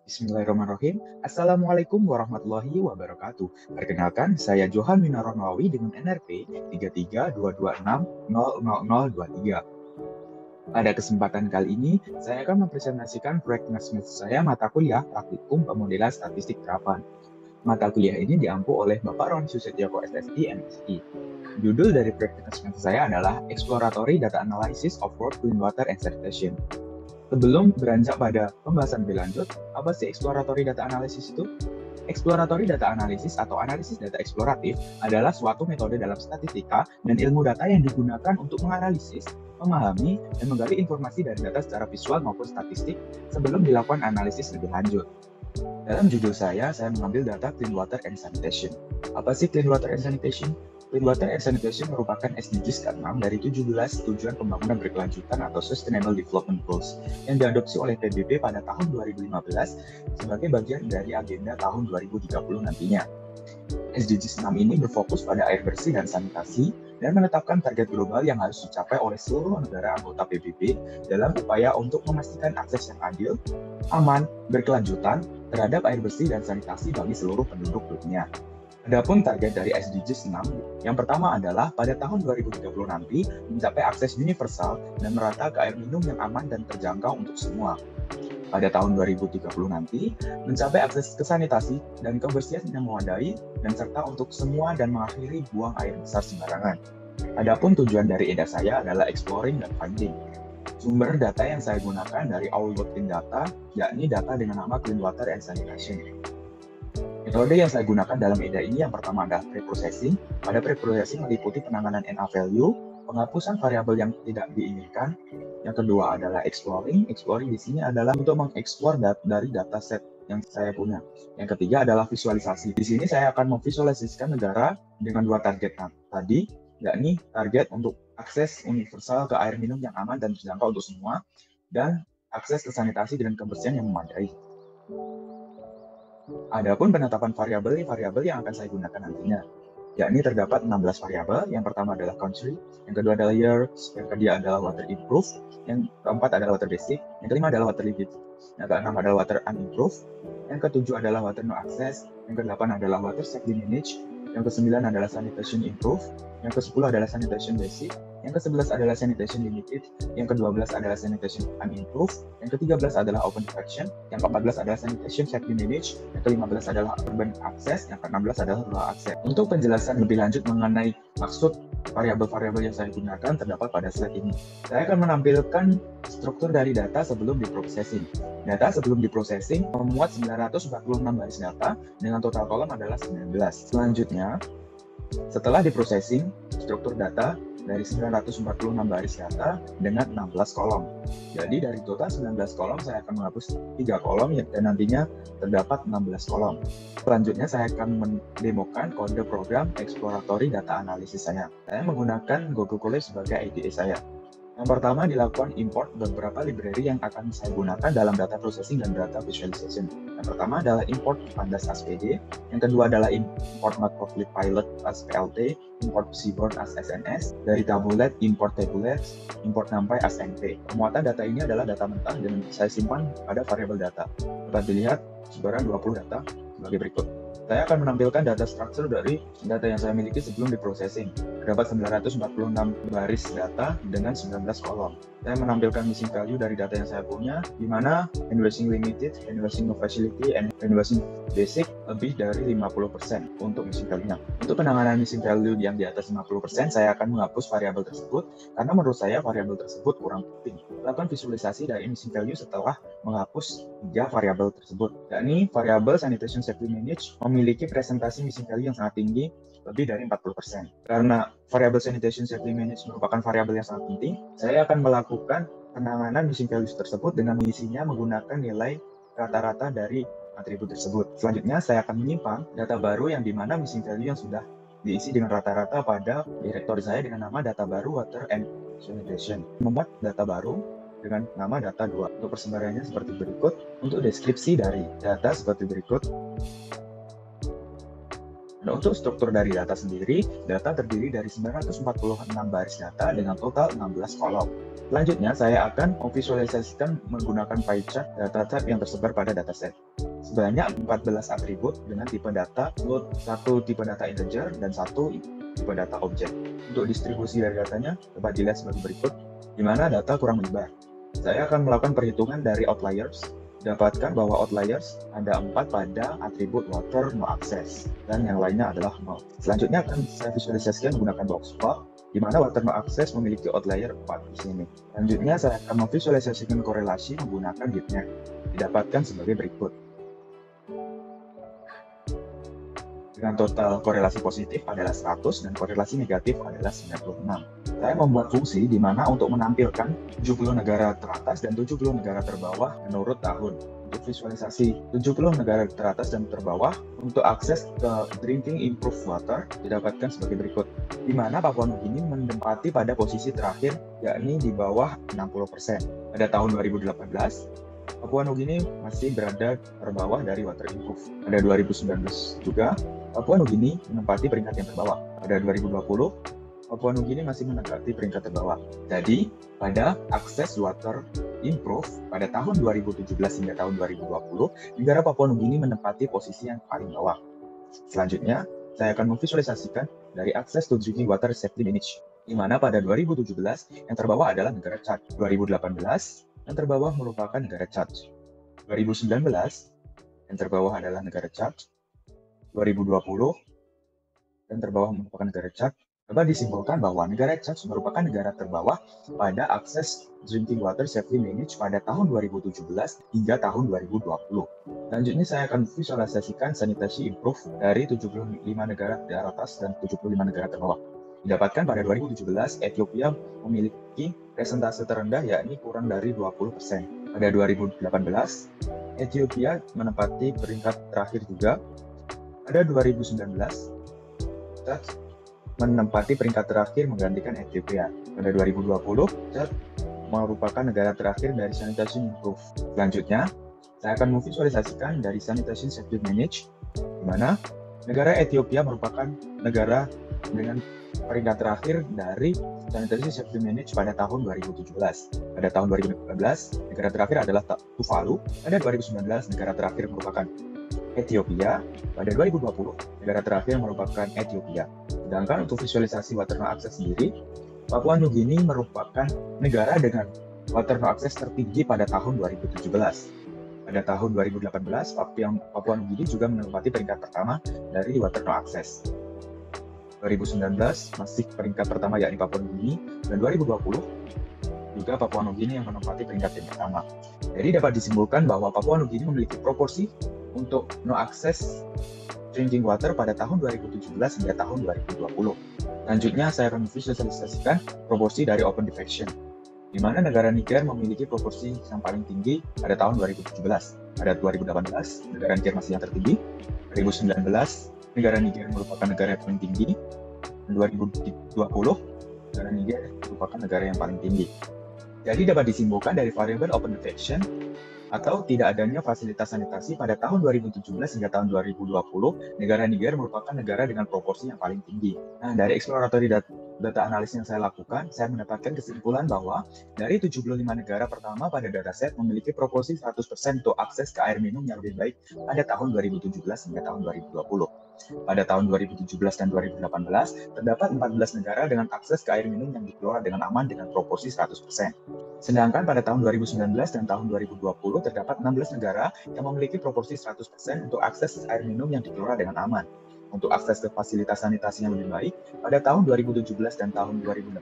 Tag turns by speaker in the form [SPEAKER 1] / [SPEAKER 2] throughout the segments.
[SPEAKER 1] Bismillahirrahmanirrahim. Assalamualaikum warahmatullahi wabarakatuh. Perkenalkan, saya Johan Winaronwawi dengan NRP 3322600023. Pada kesempatan kali ini, saya akan mempresentasikan proyek naskah saya mata kuliah Praktikum Pemodelan Statistik Terapan. Mata kuliah ini diampu oleh Bapak Roni Susetyoko SSI MSI. Judul dari proyek naskah saya adalah Exploratory Data Analysis of World Clean Water and Sanitation. Sebelum beranjak pada pembahasan lebih lanjut, apa sih exploratory data analysis itu? Exploratory data analysis atau analisis data eksploratif adalah suatu metode dalam statistika dan ilmu data yang digunakan untuk menganalisis, memahami, dan menggali informasi dari data secara visual maupun statistik sebelum dilakukan analisis lebih lanjut. Dalam judul saya mengambil data Clean Water and Sanitation. Apa sih Clean Water and Sanitation? Clean Water and Sanitation merupakan SDGs ke-6 dari 17 Tujuan Pembangunan Berkelanjutan atau Sustainable Development Goals yang diadopsi oleh PBB pada tahun 2015 sebagai bagian dari agenda tahun 2030 nantinya. SDGs 6 ini berfokus pada air bersih dan sanitasi dan menetapkan target global yang harus dicapai oleh seluruh negara anggota PBB dalam upaya untuk memastikan akses yang adil, aman, berkelanjutan terhadap air bersih dan sanitasi bagi seluruh penduduk dunia. Adapun target dari SDGs 6, yang pertama adalah pada tahun 2030 nanti mencapai akses universal dan merata ke air minum yang aman dan terjangkau untuk semua. Pada tahun 2030 nanti mencapai akses ke sanitasi dan kebersihan yang memadai dan serta untuk semua dan mengakhiri buang air besar sembarangan. Adapun tujuan dari EDA saya adalah exploring dan finding. Sumber data yang saya gunakan dari Our World Clean Data, yakni data dengan nama Clean Water and Sanitation. Metode yang saya gunakan dalam EDA ini yang pertama adalah pre-processing. Pada pre-processing meliputi penanganan NA value, penghapusan variabel yang tidak diinginkan. Yang kedua adalah exploring. Exploring di sini adalah untuk mengeksplor dari dataset yang saya punya. Yang ketiga adalah visualisasi. Di sini saya akan memvisualisasikan negara dengan dua target tadi, yakni target untuk akses universal ke air minum yang aman dan terjangkau untuk semua, dan akses ke sanitasi dan kebersihan yang memadai. Adapun penetapan variabel yang akan saya gunakan nantinya, yakni terdapat 16 variabel. Yang pertama adalah country, yang kedua adalah year, yang ketiga adalah water improved, yang keempat adalah water basic, yang kelima adalah water limit, yang keenam adalah water unimproved, yang ketujuh adalah water no access, yang kedelapan adalah water safety managed, yang kesembilan adalah sanitation improved, yang ke-10 adalah sanitation basic, yang ke-11 adalah sanitation limited, yang ke-12 adalah sanitation unimproved, yang ke-13 adalah open fraction, yang ke-14 adalah sanitation safety managed, yang ke-15 adalah urban access, yang ke-16 adalah rural access. Untuk penjelasan lebih lanjut mengenai maksud variabel-variabel yang saya gunakan terdapat pada slide ini. Saya akan menampilkan struktur dari data sebelum diprocessing. Data sebelum diprocessing memuat 946 baris data dengan total kolom adalah 19. Selanjutnya, setelah diprocessing, struktur data dari 946 baris data dengan 16 kolom. Jadi dari total 19 kolom saya akan menghapus 3 kolom dan nantinya terdapat 16 kolom. Selanjutnya saya akan mendemokan kode program exploratory data analysis saya. Saya menggunakan Google Colab sebagai IDE saya. Yang pertama dilakukan import beberapa library yang akan saya gunakan dalam data processing dan data visualization. Yang pertama adalah import Pandas as PD, yang kedua adalah import Matplotlib Pilot as PLT, import Seaborn as SNS, dari Tabulet import Tabulet, import NumPy as NP. Pemuatan data ini adalah data mentah dan saya simpan pada variabel data. Dapat dilihat sebaran 20 data sebagai berikut. Saya akan menampilkan data structure dari data yang saya miliki sebelum diprocessing. Terdapat 946 baris data dengan 19 kolom. Saya menampilkan missing value dari data yang saya punya, di mana invoicing limited, invoicing no facility, and invoicing basic lebih dari 50% untuk missing value-nya. Untuk penanganan missing value yang di atas 50%, saya akan menghapus variabel tersebut, karena menurut saya variabel tersebut kurang penting. Lakukan visualisasi dari missing value setelah menghapus 3 variabel tersebut, yakni variabel sanitation safety managed memiliki presentasi missing value yang sangat tinggi, lebih dari 40%. Karena variabel sanitation safety managed merupakan variabel yang sangat penting, saya akan melakukan penanganan missing values tersebut dengan mengisinya menggunakan nilai rata-rata dari atribut tersebut. Selanjutnya, saya akan menyimpan data baru yang dimana missing value yang sudah diisi dengan rata-rata pada direktori saya dengan nama data baru water and sanitation. Membuat data baru dengan nama data 2. Untuk persembarannya seperti berikut. Untuk deskripsi dari data seperti berikut. Nah, untuk struktur dari data sendiri, data terdiri dari 946 baris data dengan total 16 kolom. Selanjutnya, saya akan memvisualisasikan menggunakan pie chart data type yang tersebar pada dataset. Sebanyak 14 atribut dengan tipe data float, 1 tipe data integer, dan 1 tipe data objek. Untuk distribusi dari datanya, dapat dilihat sebagai berikut, di mana data kurang menyebar. Saya akan melakukan perhitungan dari outliers. Dapatkan bahwa outliers ada 4 pada atribut water no access dan yang lainnya adalah 0. Selanjutnya akan saya visualisasikan menggunakan box plot di mana water no access memiliki outlier 4 di sini. Selanjutnya saya akan memvisualisasikan korelasi menggunakan heatmap. Didapatkan sebagai berikut. Dengan total korelasi positif adalah 100 dan korelasi negatif adalah 96. Saya membuat fungsi di mana untuk menampilkan 70 negara teratas dan 70 negara terbawah menurut tahun. Untuk visualisasi 70 negara teratas dan terbawah, untuk akses ke drinking improved water didapatkan sebagai berikut. Di mana Papua Nugini menempati pada posisi terakhir, yakni di bawah 60%. Pada tahun 2018, Papua Nugini masih berada terbawah dari water improve. Pada 2019 juga, Papua Nugini menempati peringkat yang terbawah. Pada 2020, Papua Nugini masih menempati peringkat terbawah. Jadi, pada akses water improve pada tahun 2017 hingga tahun 2020, negara Papua Nugini menempati posisi yang paling bawah. Selanjutnya, saya akan memvisualisasikan dari akses to drinking water safety management, di mana pada 2017 yang terbawah adalah negara Chad. 2018 yang terbawah merupakan negara Chad. 2019 yang terbawah adalah negara Chad. 2020 yang terbawah merupakan negara Chad. Dapat disimpulkan bahwa negara Chad merupakan negara terbawah pada akses drinking water safety management pada tahun 2017 hingga tahun 2020. Selanjutnya saya akan visualisasikan sanitasi improve dari 75 negara teratas dan 75 negara terbawah. Didapatkan pada 2017, Ethiopia memiliki persentase terendah yakni kurang dari 20%. Pada 2018, Ethiopia menempati peringkat terakhir juga. Pada 2019, Chad menempati peringkat terakhir menggantikan Ethiopia. Pada 2020, Chad merupakan negara terakhir dari sanitation improve. Selanjutnya, saya akan memvisualisasikan dari sanitation safety manage, di mana negara Ethiopia merupakan negara dengan peringkat terakhir dari Sanitary Safety Manage pada tahun 2017. Pada tahun 2018, negara terakhir adalah Tuvalu. Pada 2019, negara terakhir merupakan Ethiopia. Pada 2020, negara terakhir merupakan Ethiopia. Sedangkan untuk visualisasi water no access sendiri, Papua Nugini merupakan negara dengan water no access tertinggi pada tahun 2017. Pada tahun 2018, Papua Nugini juga menempati peringkat pertama dari water no access. 2019 masih peringkat pertama yakni Papua Nugini, dan 2020 juga Papua Nugini yang menempati peringkat yang pertama. Jadi dapat disimpulkan bahwa Papua Nugini memiliki proporsi untuk no access drinking water pada tahun 2017 hingga tahun 2020. Selanjutnya saya akan memvisualisasikan proporsi dari open defection, di mana negara Niger memiliki proporsi yang paling tinggi pada tahun 2017. Pada 2018, negara Niger masih yang tertinggi. 2019, negara Niger merupakan negara yang paling tinggi. 2020, negara Niger merupakan negara yang paling tinggi. Jadi dapat disimpulkan dari variabel open defection atau tidak adanya fasilitas sanitasi pada tahun 2017 hingga tahun 2020, negara Niger merupakan negara dengan proporsi yang paling tinggi. Nah, dari exploratory data analis yang saya lakukan, saya mendapatkan kesimpulan bahwa dari 75 negara pertama pada dataset memiliki proporsi 100% untuk akses ke air minum yang lebih baik pada tahun 2017 hingga tahun 2020. Pada tahun 2017 dan 2018, terdapat 14 negara dengan akses ke air minum yang dikelola dengan aman dengan proporsi 100%. Sedangkan pada tahun 2019 dan tahun 2020, terdapat 16 negara yang memiliki proporsi 100% untuk akses air minum yang dikelola dengan aman. Untuk akses ke fasilitas sanitasi yang lebih baik, pada tahun 2017 dan tahun 2018,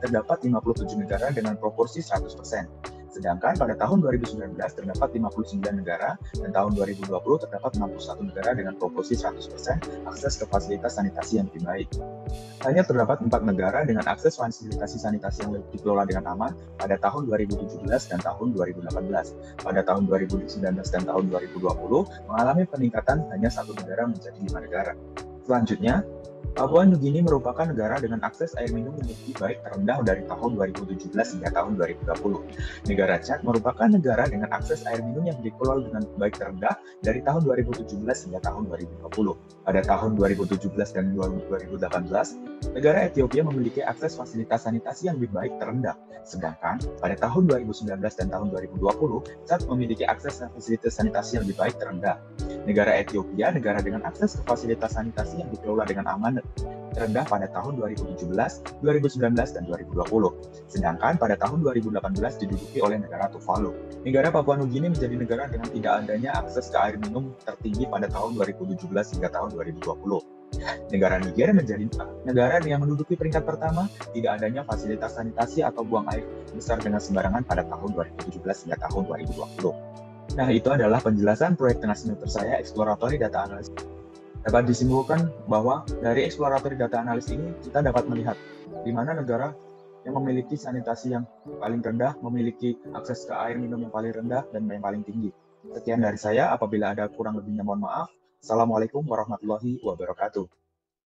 [SPEAKER 1] terdapat 57 negara dengan proporsi 100%. Sedangkan pada tahun 2019 terdapat 59 negara dan tahun 2020 terdapat 61 negara dengan proporsi 100% akses ke fasilitas sanitasi yang lebih baik. Hanya terdapat 4 negara dengan akses fasilitas sanitasi yang dikelola dengan aman pada tahun 2017 dan tahun 2018. Pada tahun 2019 dan tahun 2020 mengalami peningkatan hanya 1 negara menjadi 5 negara. Selanjutnya, Papua Nugini merupakan negara dengan akses air minum yang lebih baik terendah dari tahun 2017 hingga tahun 2020. Negara Chad merupakan negara dengan akses air minum yang dikelola dengan baik terendah dari tahun 2017 hingga tahun 2020. Pada tahun 2017 dan 2018, negara Ethiopia memiliki akses fasilitas sanitasi yang lebih baik terendah. Sedangkan pada tahun 2019 dan tahun 2020, Chad memiliki akses fasilitas sanitasi yang lebih baik terendah. Negara Ethiopia, negara dengan akses ke fasilitas sanitasi yang dikelola dengan aman terendah pada tahun 2017, 2019, dan 2020. Sedangkan pada tahun 2018 diduduki oleh negara Tuvalu. Negara Papua Nugini menjadi negara dengan tidak adanya akses ke air minum tertinggi pada tahun 2017 hingga tahun 2020. Negara Niger menjadi negara yang menduduki peringkat pertama tidak adanya fasilitas sanitasi atau buang air besar dengan sembarangan pada tahun 2017 hingga tahun 2020. Nah, itu adalah penjelasan proyek tengah semester saya, Exploratory Data Analysis. Dapat disimpulkan bahwa dari Exploratory Data Analysis ini, kita dapat melihat di mana negara yang memiliki sanitasi yang paling rendah, memiliki akses ke air minum yang paling rendah, dan yang paling tinggi. Sekian dari saya, apabila ada kurang lebihnya mohon maaf. Assalamualaikum warahmatullahi wabarakatuh.